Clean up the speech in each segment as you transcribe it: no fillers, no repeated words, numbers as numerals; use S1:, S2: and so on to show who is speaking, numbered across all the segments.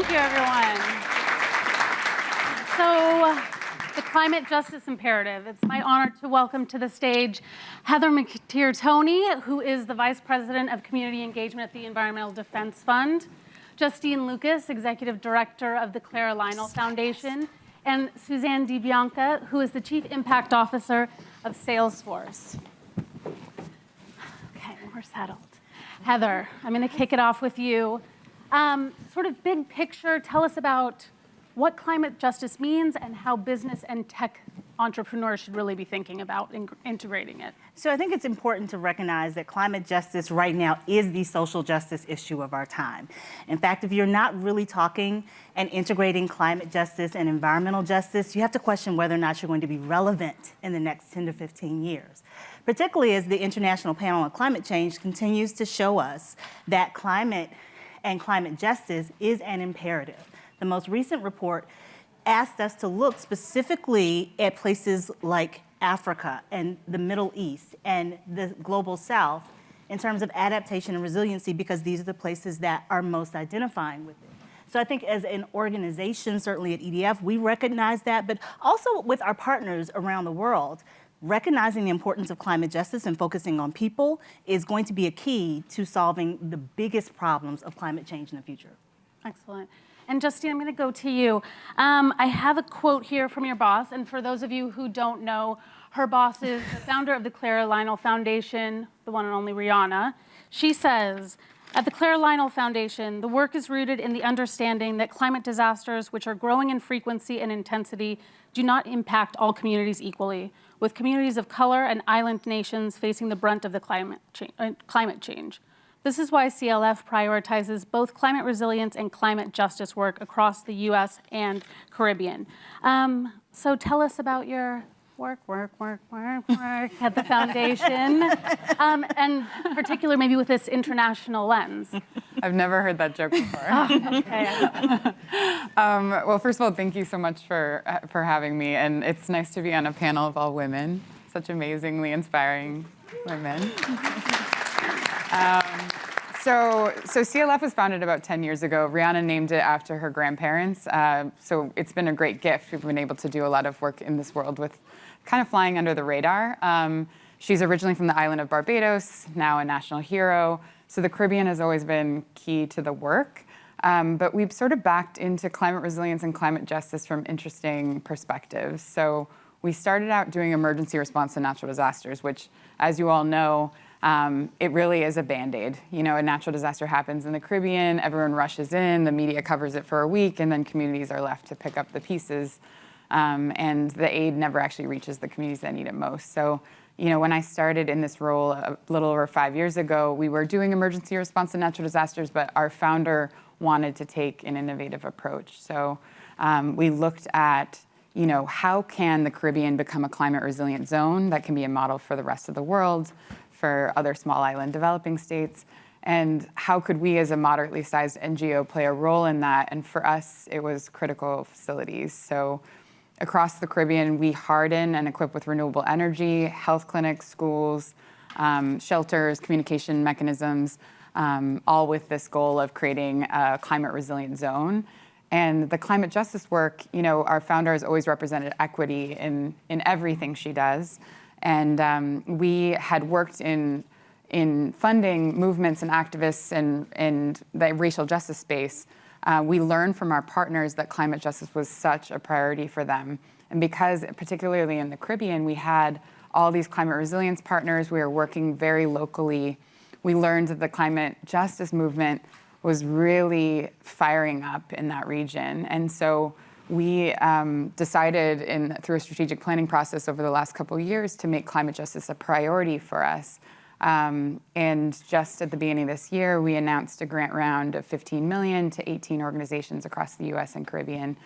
S1: Thank you, everyone. So, the climate justice imperative. It's my honor to welcome to the stage Heather Toney, who is the Vice President of Community Engagement at the Environmental Defense Fund, Justine Lucas, Executive Director of the Clara Lionel Foundation, and Suzanne DiBianca, who is the Chief Impact Officer of Salesforce. Okay, we're settled. Heather, I'm going to kick it off with you. Sort of big picture, tell us about what climate justice means and how business and tech entrepreneurs should really be thinking about integrating it.
S2: So I think it's important to recognize that climate justice right now is the social justice issue of our time. In fact, if you're not really talking and integrating climate justice and environmental justice, you have to question whether or not you're going to be relevant in the next 10 to 15 years. Particularly as the International Panel on Climate Change continues to show us that climate and climate justice is an imperative. The most recent report asked us to look specifically at places like Africa and the Middle East and the Global South in terms of adaptation and resiliency, because these are the places that are most identifying with it. So I think as an organization, certainly at EDF, we recognize that, but also with our partners around the world, recognizing the importance of climate justice and focusing on people is going to be a key to solving the biggest problems of climate change in the future.
S1: Excellent. And Justine, I'm going to go to you. I have a quote here from your boss, and for those of you who don't know, her boss is the founder of the Clara Lionel Foundation, the one and only Rihanna. She says, at the Clara Lionel Foundation, the work is rooted in the understanding that climate disasters, which are growing in frequency and intensity, do not impact all communities equally, with communities of color and island nations facing the brunt of the climate change. This is why CLF prioritizes both climate resilience and climate justice work across the US and Caribbean. So tell us about your work at the foundation, and particularly maybe with this international lens.
S3: I've never heard that joke before.
S1: Oh, okay.
S3: Well, first of all, thank you so much for having me, and it's nice to be on a panel of all women, such amazingly inspiring women. So CLF was founded about 10 years ago. Rihanna named it after her grandparents. So it's been a great gift. We've been able to do a lot of work in this world with kind of flying under the radar. She's originally from the island of Barbados, now a national hero. So the Caribbean has always been key to the work. But we've sort of backed into climate resilience and climate justice from interesting perspectives. So we started out doing emergency response to natural disasters, which, as you all know, it really is a Band-Aid. You know, a natural disaster happens in the Caribbean, everyone rushes in, the media covers it for a week, and then communities are left to pick up the pieces. And the aid never actually reaches the communities that need it most. So, you know, when I started in this role a little over 5 years ago, we were doing emergency response to natural disasters, but our founder wanted to take an innovative approach. So we looked at, you know, how can the Caribbean become a climate resilient zone that can be a model for the rest of the world, for other small island developing states, and how could we as a moderately sized NGO play a role in that? And for us, it was critical facilities. So across the Caribbean, we harden and equip with renewable energy, health clinics, schools, shelters, communication mechanisms, all with this goal of creating a climate resilient zone. And the climate justice work, you know, our founder has always represented equity in everything she does. And we had worked in funding movements and activists and the racial justice space. We learned from our partners that climate justice was such a priority for them. And because, particularly in the Caribbean, we had all these climate resilience partners, we were working very locally. We learned that the climate justice movement was really firing up in that region. And so we decided through a strategic planning process over the last couple of years to make climate justice a priority for us. And just at the beginning of this year, we announced a grant round of $15 million to 18 organizations across the US and Caribbean,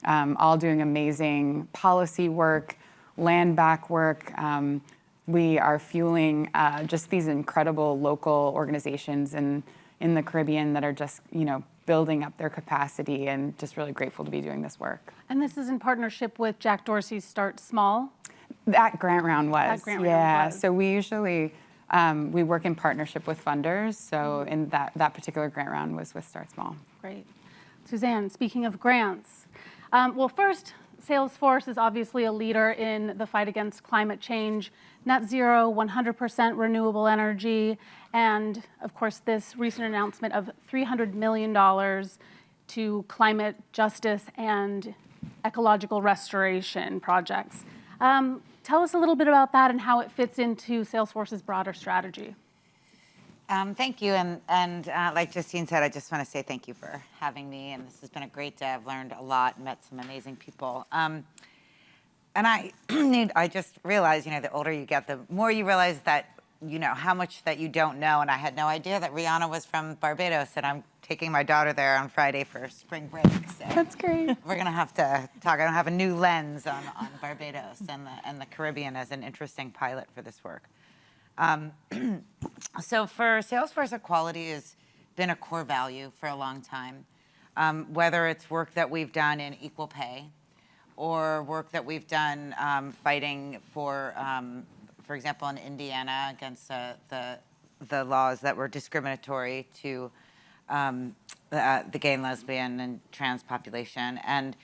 S3: all doing amazing policy work, land back work. We are fueling just these incredible local organizations in the Caribbean that are just, you know, building up their capacity, and just really grateful to be doing this work.
S1: And this is in partnership with Jack Dorsey's Start Small?
S3: That grant round was.
S1: That grant round was.
S3: So we usually, we work in partnership with funders. So in that particular grant round was with Start Small.
S1: Great. Suzanne, speaking of grants, well, first, Salesforce is obviously a leader in the fight against climate change, net zero, 100% renewable energy, and of course, this recent announcement of $300 million to climate justice and ecological restoration projects. Tell us a little bit about that and how it fits into Salesforce's broader strategy.
S4: Thank you, and like Justine said, I just want to say thank you for having me, and this has been a great day. I've learned a lot, met some amazing people. And I just realized, the older you get, the more you realize that, how much that you don't know, and I had no idea that Rihanna was from Barbados, and I'm taking my daughter there on Friday for spring break. So
S1: That's great.
S4: we're gonna have to talk. I don't have a new lens on Barbados and the Caribbean as an interesting pilot for this work. So for Salesforce, equality has been a core value for a long time, whether it's work that we've done in equal pay or work that we've done fighting for example, in Indiana against the laws that were discriminatory to the gay and lesbian and trans population, and,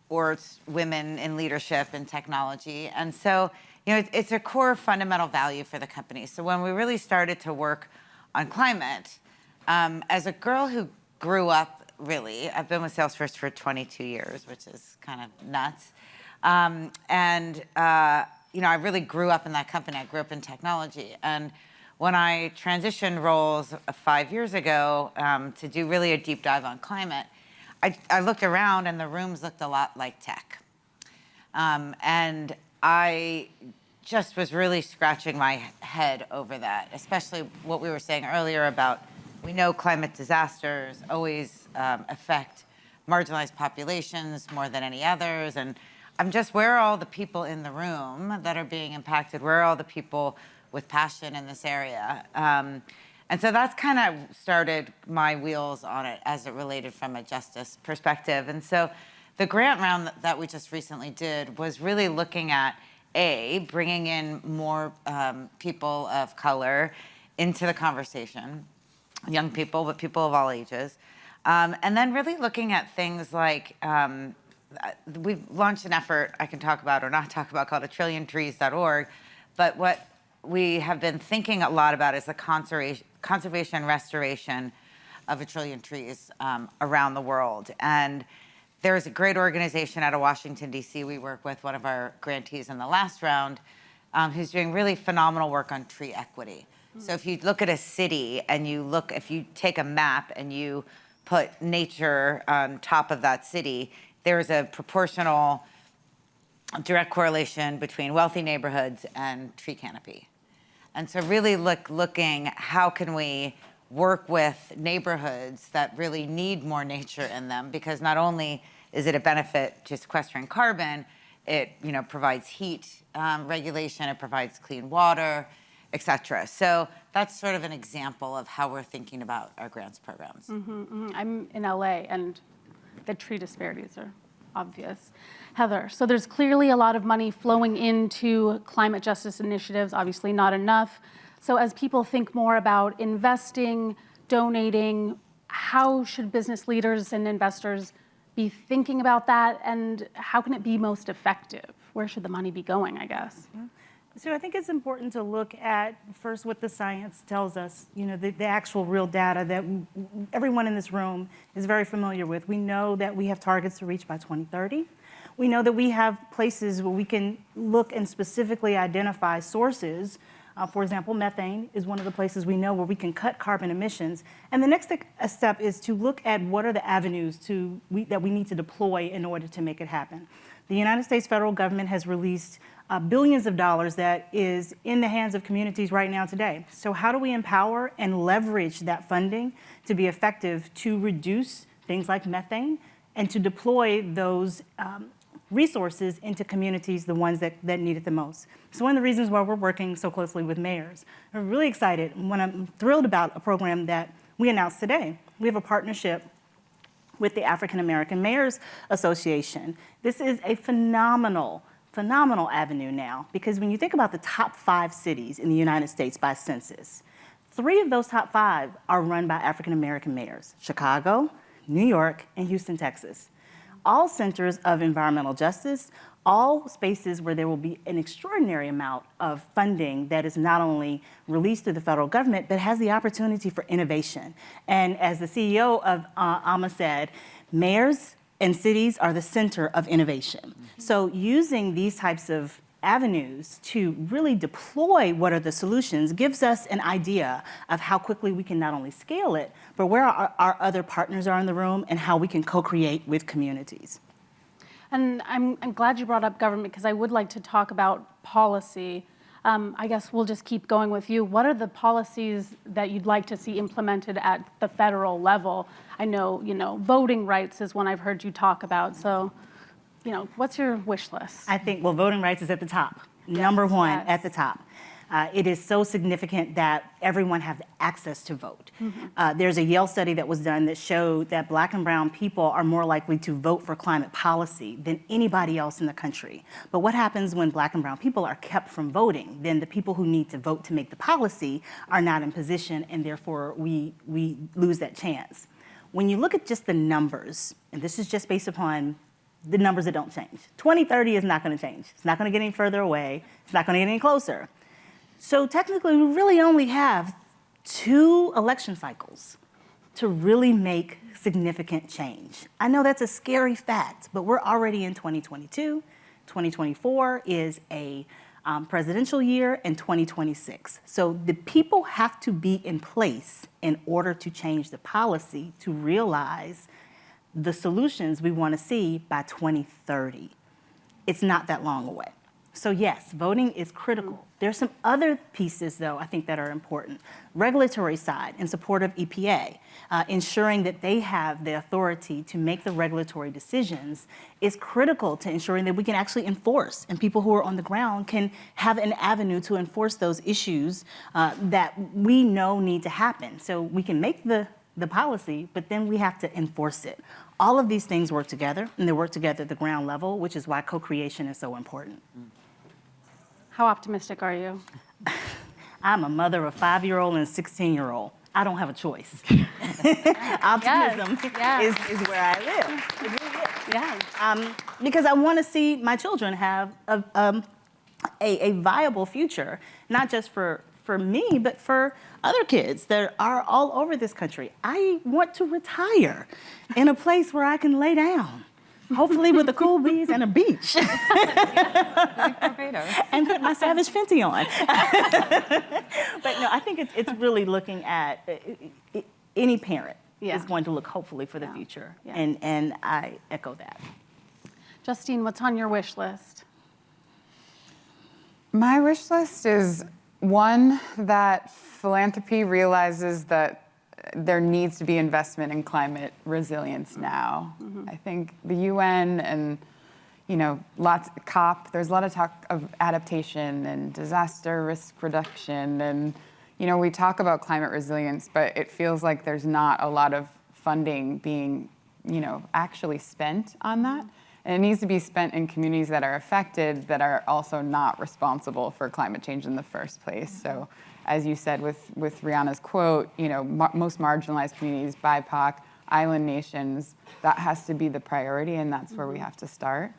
S4: or it's women in leadership and technology. And so, it's a core fundamental value for the company. So when we really started to work on climate, as a girl who grew up, I've been with Salesforce for 22 years, which is kind of nuts. I really grew up in that company. I grew up in technology. And when I transitioned roles 5 years ago to do really a deep dive on climate, I looked around and the rooms looked a lot like tech. And I just was really scratching my head over that, especially what we were saying earlier about, we know climate disasters always affect marginalized populations more than any others. And I'm just, where are all the people in the room that are being impacted? Where are all the people with passion in this area? And so that's kind of started my wheels on it as it related from a justice perspective. And so the grant round that we just recently did was really looking at, bringing in more people of color into the conversation, young people, but people of all ages. And then really looking at things like, we've launched an effort I can talk about or not talk about called atrillion-trees.org, but what we have been thinking a lot about is the conservation and restoration of 1 trillion trees around the world. And there's a great organization out of Washington, D.C. we work with, one of our grantees in the last round, who's doing really phenomenal work on tree equity. So if you look at a city and if you take a map and you put nature on top of that city, there's a proportional direct correlation between wealthy neighborhoods and tree canopy. And so really looking, how can we work with neighborhoods that really need more nature in them? Because not only is it a benefit to sequestering carbon, it provides heat regulation, it provides clean water, et cetera. So that's sort of an example of how we're thinking about our grants programs.
S1: I'm in LA, and the tree disparities are obvious. Heather, so there's clearly a lot of money flowing into climate justice initiatives, obviously not enough. So as people think more about investing, donating, how should business leaders and investors be thinking about that, and how can it be most effective? Where should the money be going, I guess?
S2: So I think it's important to look at first what the science tells us, the actual real data that everyone in this room is very familiar with. We know that we have targets to reach by 2030. We know that we have places where we can look and specifically identify sources. For example, methane is one of the places we know where we can cut carbon emissions. And the next step is to look at what are the avenues that we need to deploy in order to make it happen. The United States federal government has released billions of dollars that is in the hands of communities right now today. So how do we empower and leverage that funding to be effective to reduce things like methane and to deploy those resources into communities, the ones that need it the most? So one of the reasons why we're working so closely with mayors, I'm really excited when I'm thrilled about a program that we announced today. We have a partnership with the African American Mayors Association. This is a phenomenal avenue now, because when you think about the top 5 cities in the United States by census, 3 of those top 5 are run by African American mayors: Chicago, New York, and Houston, Texas. All centers of environmental justice, all spaces where there will be an extraordinary amount of funding that is not only released through the federal government, but has the opportunity for innovation. And as the CEO of AMA said, mayors and cities are the center of innovation. So using these types of avenues to really deploy what are the solutions gives us an idea of how quickly we can not only scale it, but where our other partners are in the room and how we can co-create with communities.
S1: And I'm glad you brought up government because I would like to talk about policy. I guess we'll just keep going with you. What are the policies that you'd like to see implemented at the federal level? I know, voting rights is one I've heard you talk about. So, what's your wish list?
S2: I think, voting rights is at the top. Number one, at the top. It is so significant that everyone has access to vote. There's a Yale study that was done that showed that Black and brown people are more likely to vote for climate policy than anybody else in the country. But what happens when Black and brown people are kept from voting? Then the people who need to vote to make the policy are not in position, and therefore we lose that chance. When you look at just the numbers, and this is just based upon the numbers that don't change, 2030 is not going to change. It's not going to get any further away. It's not going to get any closer. So technically, we really only have 2 election cycles to really make significant change. I know that's a scary fact, but we're already in 2022. 2024 is a presidential year, and 2026. So the people have to be in place in order to change the policy to realize the solutions we want to see by 2030. It's not that long away. So yes, voting is critical. There's some other pieces, though, I think that are important. Regulatory side, in support of EPA, ensuring that they have the authority to make the regulatory decisions is critical to ensuring that we can actually enforce, and people who are on the ground can have an avenue to enforce those issues that we know need to happen. So we can make the policy, but then we have to enforce it. All of these things work together, and they work together at the ground level, which is why co-creation is so important.
S1: How optimistic are you?
S2: I'm a mother of a 5-year-old and a 16-year-old. I don't have a choice. Optimism is where I live. It really is.
S1: Yeah.
S2: Because I want to see my children have a viable future, not just for me, but for other kids that are all over this country. I want to retire in a place where I can lay down, hopefully with a cool breeze and a beach. And put my Savage Fenty on. But no, I think it's really looking at any parent is going to look hopefully for the future.
S1: Yeah.
S2: And I echo that.
S1: Justine, what's on your wish list?
S3: My wish list is one, that philanthropy realizes that there needs to be investment in climate resilience now. I think the UN and there's a lot of talk of adaptation and disaster risk reduction, and we talk about climate resilience, but it feels like there's not a lot of funding being actually spent on that. And it needs to be spent in communities that are affected, that are also not responsible for climate change in the first place. So, as you said with Rihanna's quote, most marginalized communities, BIPOC, island nations, that has to be the priority, and that's where we have to start.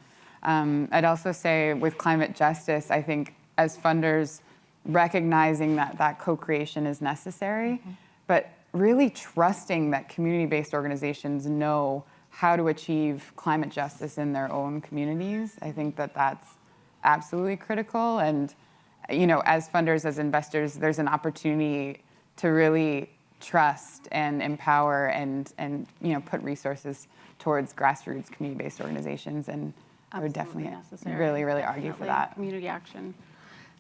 S3: I'd also say with climate justice, I think as funders, recognizing that co-creation is necessary, but really trusting that community-based organizations know how to achieve climate justice in their own communities. I think that's absolutely critical. And, as funders, as investors, there's an opportunity to really trust and empower and put resources towards grassroots community-based organizations. And I would definitely really, really argue for that.
S1: Community action.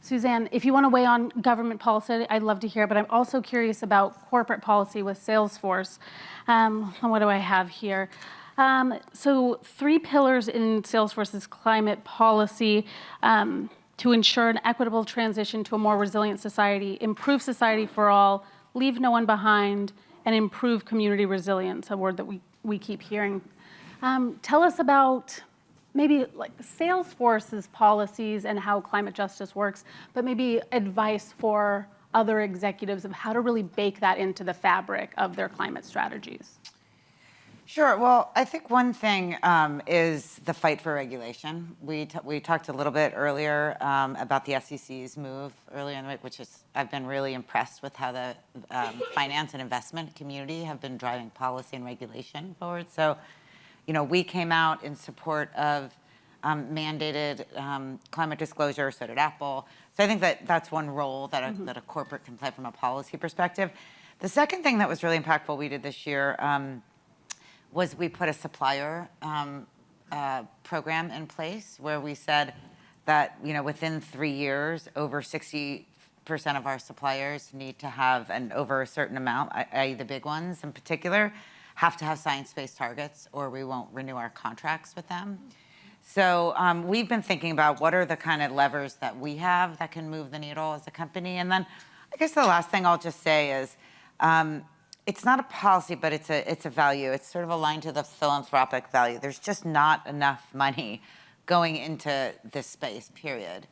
S1: Suzanne, if you want to weigh on government policy, I'd love to hear, but I'm also curious about corporate policy with Salesforce. What do I have here? So 3 pillars in Salesforce's climate policy to ensure an equitable transition to a more resilient society, improve society for all, leave no one behind, and improve community resilience, a word that we keep hearing. Tell us about maybe like Salesforce's policies and how climate justice works, but maybe advice for other executives of how to really bake that into the fabric of their climate strategies.
S4: Sure. Well, I think one thing is the fight for regulation. We talked a little bit earlier about the SEC's move earlier in the week, which is I've been really impressed with how the finance and investment community have been driving policy and regulation forward. So, we came out in support of mandated climate disclosure. So did Apple. So I think that that's one role that that a corporate can play from a policy perspective. The second thing that was really impactful we did this year was we put a supplier program in place where we said that within 3 years, over 60% of our suppliers need to have, and over a certain amount, i.e. the big ones in particular, have to have science-based targets or we won't renew our contracts with them. So we've been thinking about what are the kind of levers that we have that can move the needle as a company. And then I guess the last thing I'll just say is, it's not a policy, but it's a value. It's sort of aligned to the philanthropic value. There's just not enough money going into this space, period.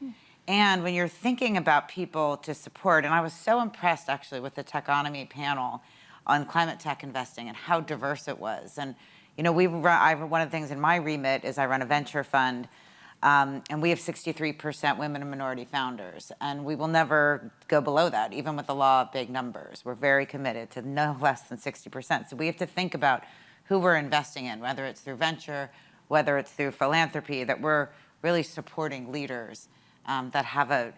S4: And when you're thinking about people to support, and I was so impressed actually with the Techonomy panel on climate tech investing and how diverse it was. And one of the things in my remit is I run a venture fund. And we have 63% women and minority founders. And we will never go below that, even with the law of big numbers. We're very committed to no less than 60%. So we have to think about who we're investing in, whether it's through venture, whether it's through philanthropy, that we're really supporting leaders that have a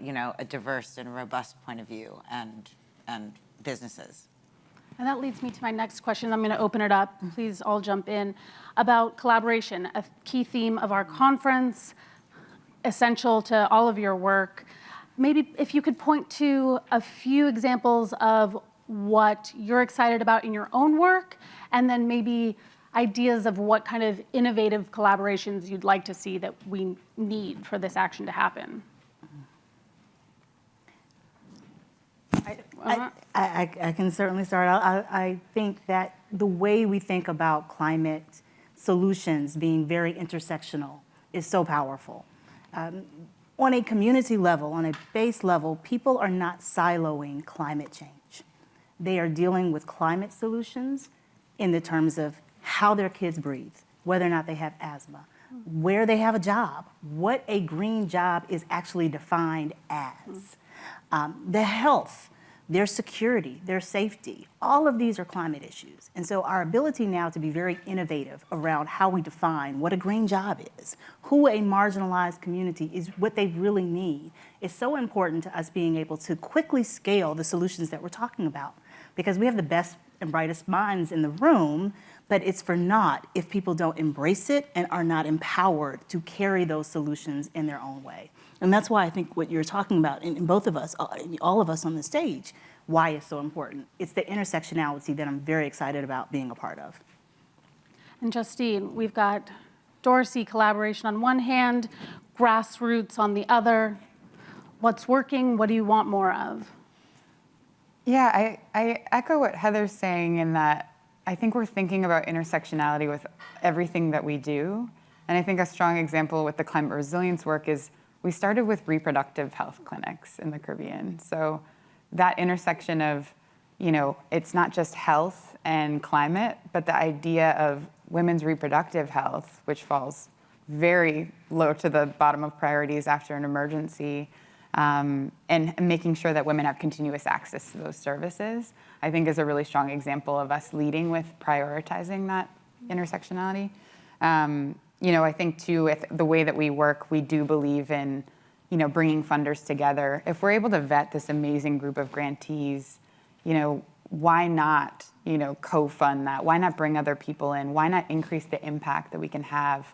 S4: diverse and robust point of view and businesses.
S1: And that leads me to my next question. I'm going to open it up. Please all jump in. About collaboration, a key theme of our conference, essential to all of your work. Maybe if you could point to a few examples of what you're excited about in your own work, and then maybe ideas of what kind of innovative collaborations you'd like to see that we need for this action to happen.
S2: I can certainly start. I think that the way we think about climate solutions being very intersectional is so powerful. On a community level, on a base level, people are not siloing climate change. They are dealing with climate solutions in the terms of how their kids breathe, whether or not they have asthma, where they have a job, what a green job is actually defined as, the health, their security, their safety. All of these are climate issues. And so our ability now to be very innovative around how we define what a green job is, who a marginalized community is, what they really need, is so important to us being able to quickly scale the solutions that we're talking about. Because we have the best and brightest minds in the room, but it's for naught if people don't embrace it and are not empowered to carry those solutions in their own way. And that's why I think what you're talking about, in both of us, all of us on the stage, why it's so important. It's the intersectionality that I'm very excited about being a part of.
S1: And Justine, we've got Dorsey collaboration on one hand, grassroots on the other. What's working? What do you want more of?
S3: Yeah, I echo what Heather's saying in that I think we're thinking about intersectionality with everything that we do. And I think a strong example with the climate resilience work is we started with reproductive health clinics in the Caribbean. So that intersection of, it's not just health and climate, but the idea of women's reproductive health, which falls very low to the bottom of priorities after an emergency, and making sure that women have continuous access to those services, I think is a really strong example of us leading with prioritizing that intersectionality. I think too, with the way that we work, we do believe in, bringing funders together. If we're able to vet this amazing group of grantees, why not, co-fund that? Why not bring other people in? Why not increase the impact that we can have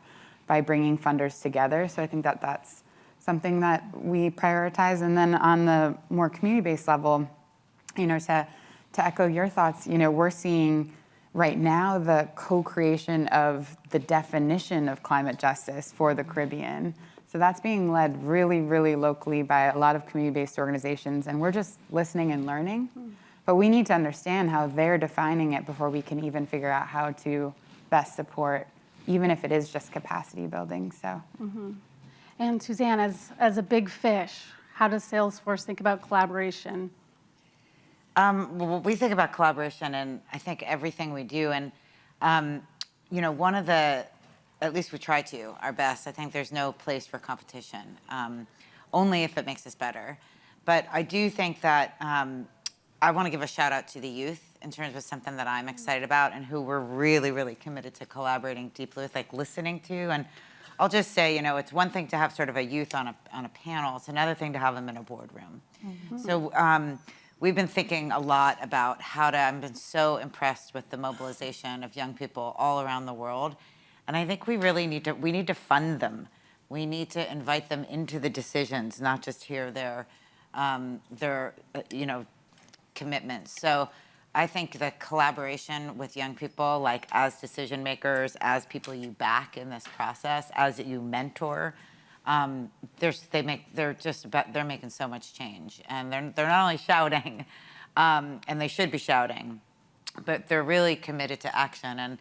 S3: by bringing funders together? So I think that that's something that we prioritize. And then on the more community-based level, to echo your thoughts, we're seeing right now the co-creation of the definition of climate justice for the Caribbean. So that's being led really, really locally by a lot of community-based organizations, and we're just listening and learning. But we need to understand how they're defining it before we can even figure out how to best support, even if it is just capacity building. So.
S1: And Suzanne, as a big fish, how does Salesforce think about collaboration?
S4: Well, we think about collaboration and I think everything we do. And one of the, at least we try to, our best. I think there's no place for competition, only if it makes us better. But I do think that I want to give a shout out to the youth in terms of something that I'm excited about and who we're really, really committed to collaborating deeply with, like listening to. And I'll just say, it's one thing to have sort of a youth on a panel. It's another thing to have them in a boardroom. Mm-hmm. So we've been thinking a lot about I've been so impressed with the mobilization of young people all around the world. And I think we really need to fund them. We need to invite them into the decisions, not just hear their commitments. So I think the collaboration with young people, like as decision makers, as people you back in this process, as you mentor, they're making so much change, and they're not only shouting, and they should be shouting, but they're really committed to action. And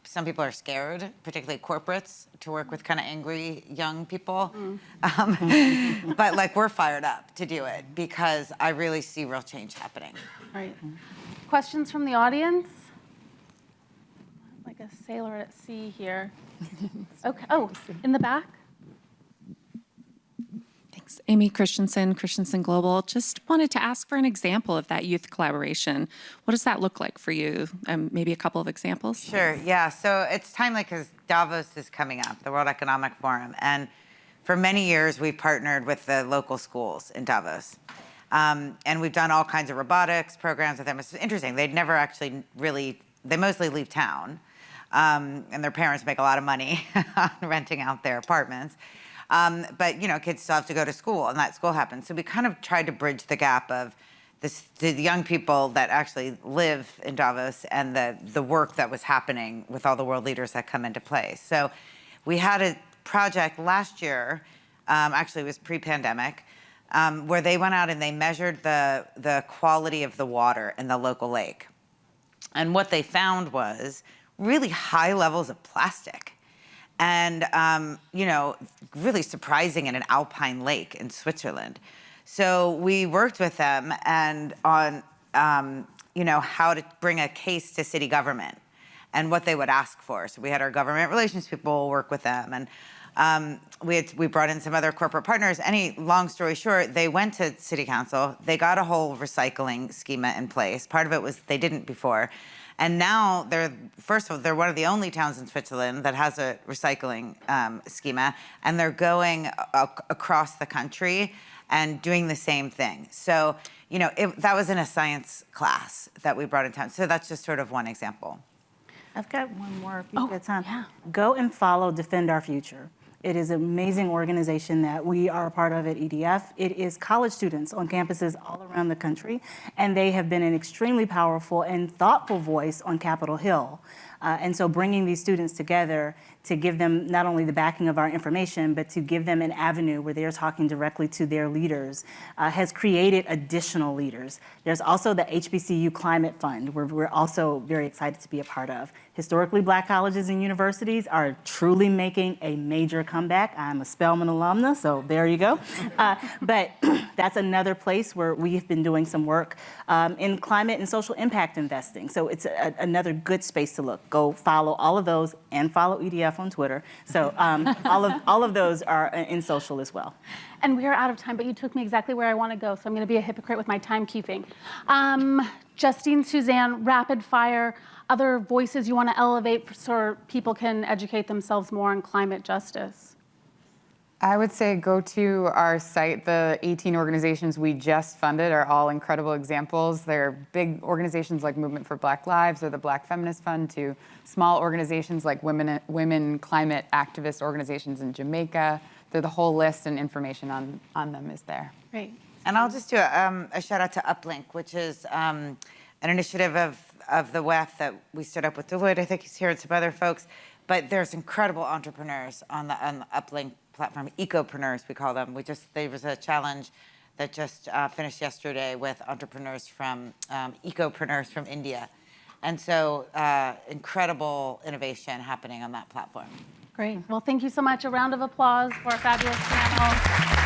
S4: some people are scared, particularly corporates, to work with kind of angry young people. But like we're fired up to do it because I really see real change happening.
S1: Right. Questions from the audience? Like a sailor at sea here. Okay. Oh, in the back.
S5: Thanks. Amy Christensen, Christensen Global. Just wanted to ask for an example of that youth collaboration. What does that look like for you? Maybe a couple of examples?
S4: Sure, yeah. So it's timely because Davos is coming up, the World Economic Forum. And for many years, we've partnered with the local schools in Davos. And we've done all kinds of robotics programs with them. It's interesting. They'd never actually they mostly leave town. And their parents make a lot of money renting out their apartments. But kids still have to go to school, and that school happens. So we kind of tried to bridge the gap of the young people that actually live in Davos and the work that was happening with all the world leaders that come into play. So we had a project last year, actually it was pre-pandemic, where they went out and they measured the quality of the water in the local lake. And what they found was really high levels of plastic. And, really surprising in an alpine lake in Switzerland. So we worked with them and on, how to bring a case to city government and what they would ask for. So we had our government relations people work with them. And we brought in some other corporate partners. Long story short, they went to city council. They got a whole recycling schema in place. Part of it was they didn't before. And now they're one of the only towns in Switzerland that has a recycling schema, and they're going across the country and doing the same thing. So, that was in a science class that we brought in town. So that's just sort of one example.
S2: I've got one more if you've got time.
S1: Yeah.
S2: Go and follow Defend Our Future. It is an amazing organization that we are a part of at EDF. It is college students on campuses all around the country, and they have been an extremely powerful and thoughtful voice on Capitol Hill. And so bringing these students together to give them not only the backing of our information, but to give them an avenue where they are talking directly to their leaders has created additional leaders. There's also the HBCU Climate Fund, where we're also very excited to be a part of. Historically Black colleges and universities are truly making a major comeback. I'm a Spelman alumna, so there you go. But that's another place where we have been doing some work in climate and social impact investing. So it's another good space to look. Go follow all of those and follow EDF on Twitter. So all of those are in social as well.
S1: And we are out of time, but you took me exactly where I want to go, so I'm going to be a hypocrite with my timekeeping. Justine, Suzanne, rapid fire, other voices you want to elevate so people can educate themselves more on climate justice?
S3: I would say go to our site. The 18 organizations we just funded are all incredible examples. They're big organizations like Movement for Black Lives or the Black Feminist Fund, to small organizations like women climate activist organizations in Jamaica. The whole list and information on them is there.
S1: Great.
S4: And I'll just do a shout out to Uplink, which is an initiative of the WEF that we stood up with Deloitte. I think he's here and some other folks. But there's incredible entrepreneurs on the Uplink platform, ecopreneurs we call them. There was a challenge that just finished yesterday with entrepreneurs from ecopreneurs from India. And so incredible innovation happening on that platform.
S1: Great. Well, thank you so much. A round of applause for our fabulous panel.